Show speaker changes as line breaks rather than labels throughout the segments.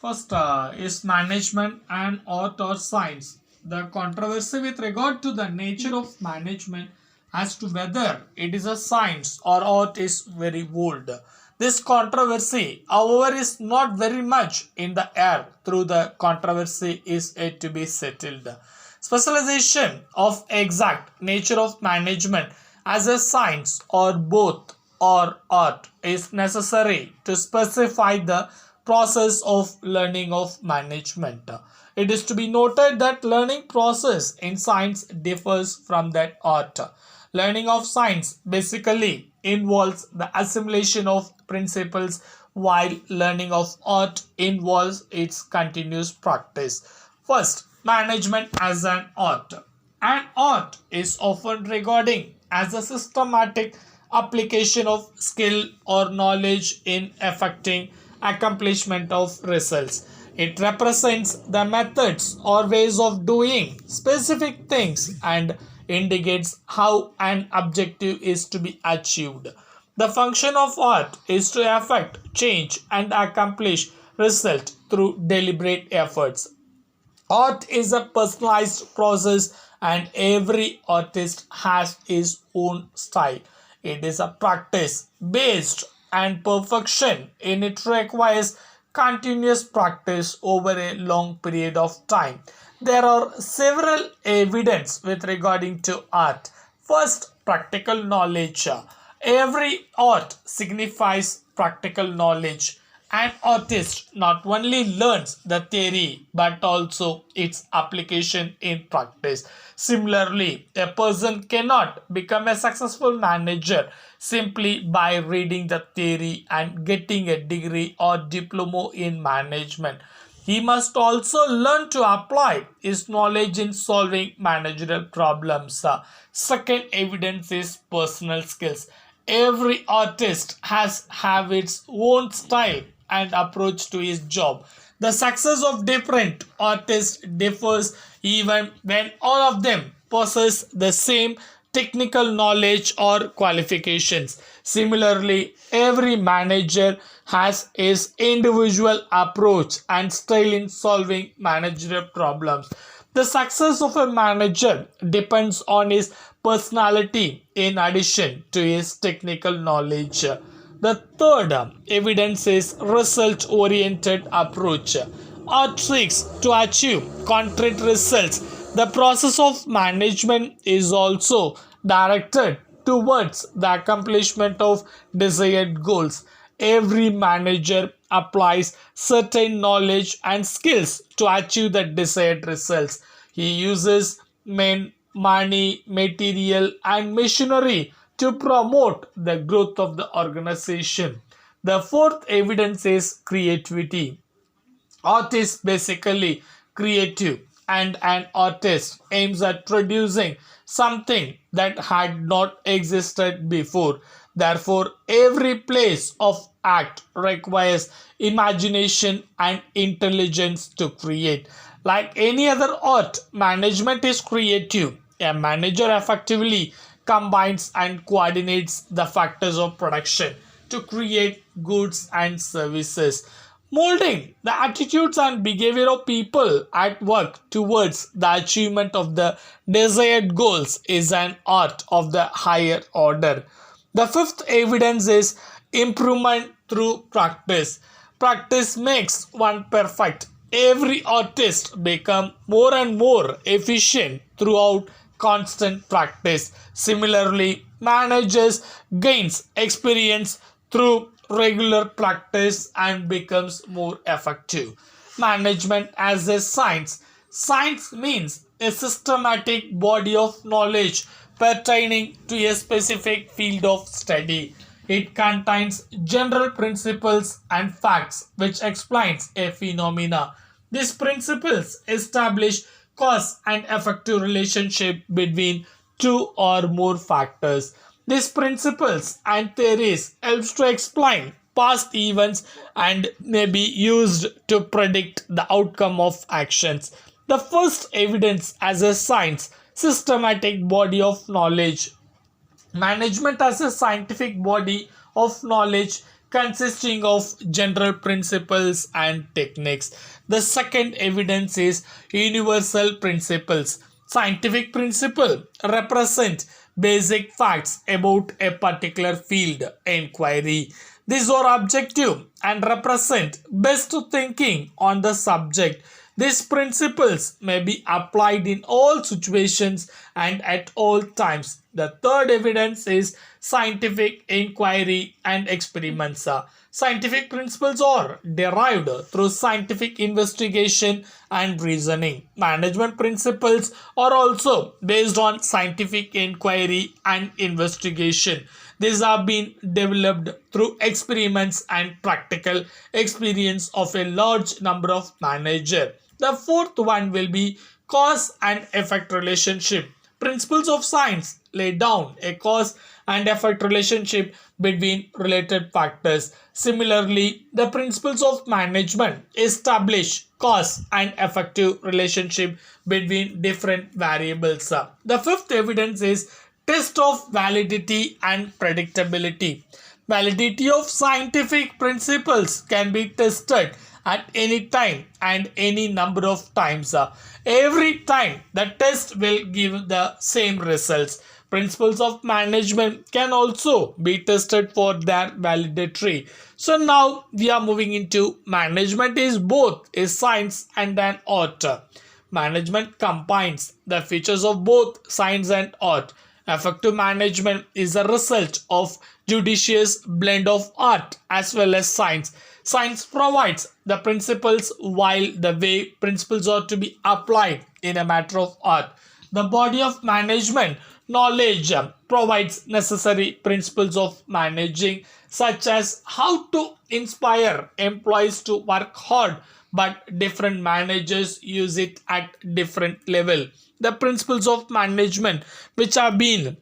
First is management and art or science. The controversy with regard to the nature of management as to whether it is a science or art is very old. This controversy, however, is not very much in the air through the controversy is yet to be settled. Specialization of exact nature of management as a science or both or art is necessary to specify the process of learning of management. It is to be noted that learning process in science differs from that art. Learning of science basically involves the assimilation of principles while learning of art involves its continuous practice. First, management as an art. An art is often regarded as a systematic application of skill or knowledge in effecting accomplishment of results. It represents the methods or ways of doing specific things and indicates how an objective is to be achieved. The function of art is to effect change and accomplish result through deliberate efforts. Art is a personalized process and every artist has his own style. It is a practice based and perfection in it requires continuous practice over a long period of time. There are several evidence with regarding to art. First, practical knowledge. Every art signifies practical knowledge. An artist not only learns the theory but also its application in practice. Similarly, a person cannot become a successful manager simply by reading the theory and getting a degree or diploma in management. He must also learn to apply his knowledge in solving managerial problems. Second evidence is personal skills. Every artist has have its own style and approach to his job. The success of different artists differs even when all of them possess the same technical knowledge or qualifications. Similarly, every manager has his individual approach and style in solving managerial problems. The success of a manager depends on his personality in addition to his technical knowledge. The third evidence is result oriented approach. Art seeks to achieve concrete results. The process of management is also directed towards the accomplishment of desired goals. Every manager applies certain knowledge and skills to achieve the desired results. He uses men, money, material, and machinery to promote the growth of the organization. The fourth evidence is creativity. Art is basically creative, and an artist aims at producing something that had not existed before. Therefore, every place of act requires imagination and intelligence to create. Like any other art, management is creative. A manager effectively combines and coordinates the factors of production to create goods and services. Molding the attitudes and behavior of people at work towards the achievement of the desired goals is an art of the higher order. The fifth evidence is improvement through practice. Practice makes one perfect. Every artist become more and more efficient throughout constant practice. Similarly, managers gains experience through regular practice and becomes more effective. Management as a science. Science means a systematic body of knowledge pertaining to a specific field of study. It contains general principles and facts which explains a phenomena. These principles establish cause and effective relationship between two or more factors. These principles and theories helps to explain past events and may be used to predict the outcome of actions. The first evidence as a science, systematic body of knowledge. Management as a scientific body of knowledge consisting of general principles and techniques. The second evidence is universal principles. Scientific principle represent basic facts about a particular field inquiry. These are objective and represent best thinking on the subject. These principles may be applied in all situations and at all times. The third evidence is scientific inquiry and experiments. Scientific principles are derived through scientific investigation and reasoning. Management principles are also based on scientific inquiry and investigation. These have been developed through experiments and practical experience of a large number of managers. The fourth one will be cause and effect relationship. Principles of science lay down a cause and effect relationship between related factors. Similarly, the principles of management establish cause and effective relationship between different variables. The fifth evidence is test of validity and predictability. Validity of scientific principles can be tested at any time and any number of times. Every time the test will give the same results. Principles of management can also be tested for their validity. So now we are moving into management is both a science and an art. Management combines the features of both science and art. Effective management is a result of judicious blend of art as well as science. Science provides the principles while the way principles are to be applied in a matter of art. The body of management knowledge provides necessary principles of managing, such as how to inspire employees to work hard, but different managers use it at different level. The principles of management which have been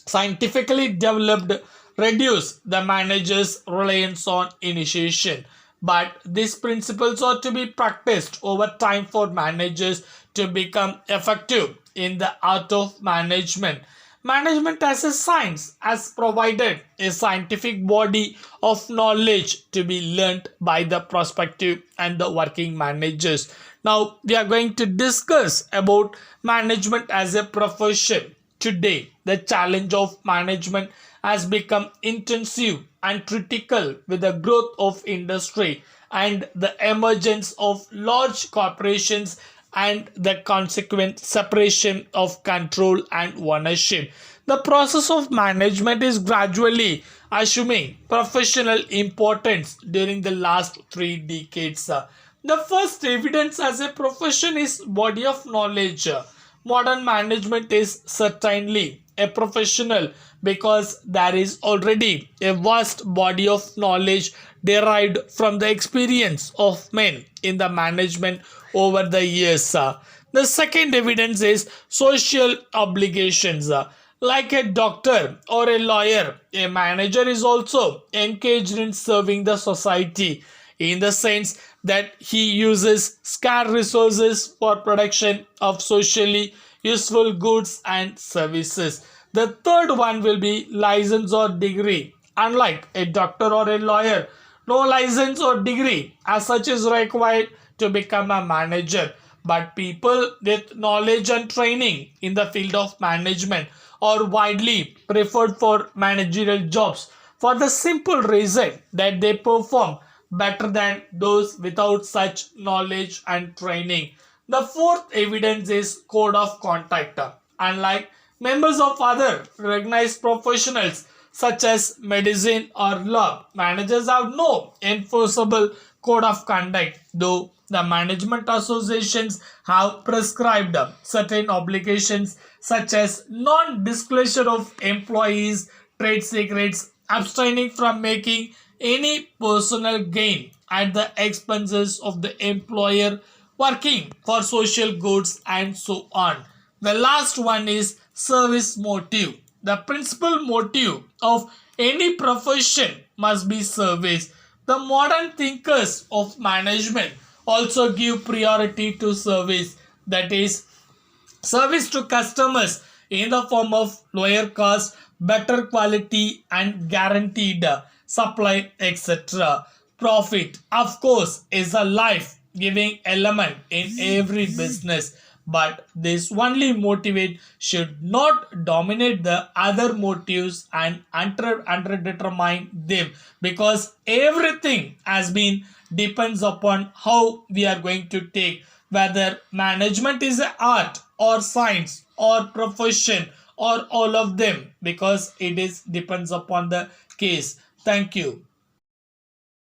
scientifically developed reduce the manager's reliance on initiation, but these principles are to be practiced over time for managers to become effective in the art of management. Management as a science has provided a scientific body of knowledge to be learnt by the prospective and the working managers. Now we are going to discuss about management as a profession. Today, the challenge of management has become intensive and critical with the growth of industry and the emergence of large corporations and the consequent separation of control and ownership. The process of management is gradually assuming professional importance during the last 3 decades. The first evidence as a profession is body of knowledge. Modern management is certainly a professional because there is already a vast body of knowledge derived from the experience of men in the management over the years. The second evidence is social obligations. Like a doctor or a lawyer, a manager is also engaged in serving the society in the sense that he uses scarce resources for production of socially useful goods and services. The third one will be license or degree. Unlike a doctor or a lawyer, no license or degree as such is required to become a manager, but people with knowledge and training in the field of management are widely preferred for managerial jobs for the simple reason that they perform better than those without such knowledge and training. The fourth evidence is code of conduct. Unlike members of other recognized professionals such as medicine or law, managers have no enforceable code of conduct, though the management associations have prescribed certain obligations such as non-disclosure of employees' trade secrets, abstaining from making any personal gain at the expenses of the employer, working for social goods, and so on. The last one is service motive. The principal motive of any profession must be service. The modern thinkers of management also give priority to service, that is, service to customers in the form of lower cost, better quality, and guaranteed supply, etc. Profit, of course, is a life giving element in every business, but this only motivate should not dominate the other motives and under determine them, because everything has been depends upon how we are going to take, whether management is an art or science or profession or all of them, because it is depends upon the case. Thank you.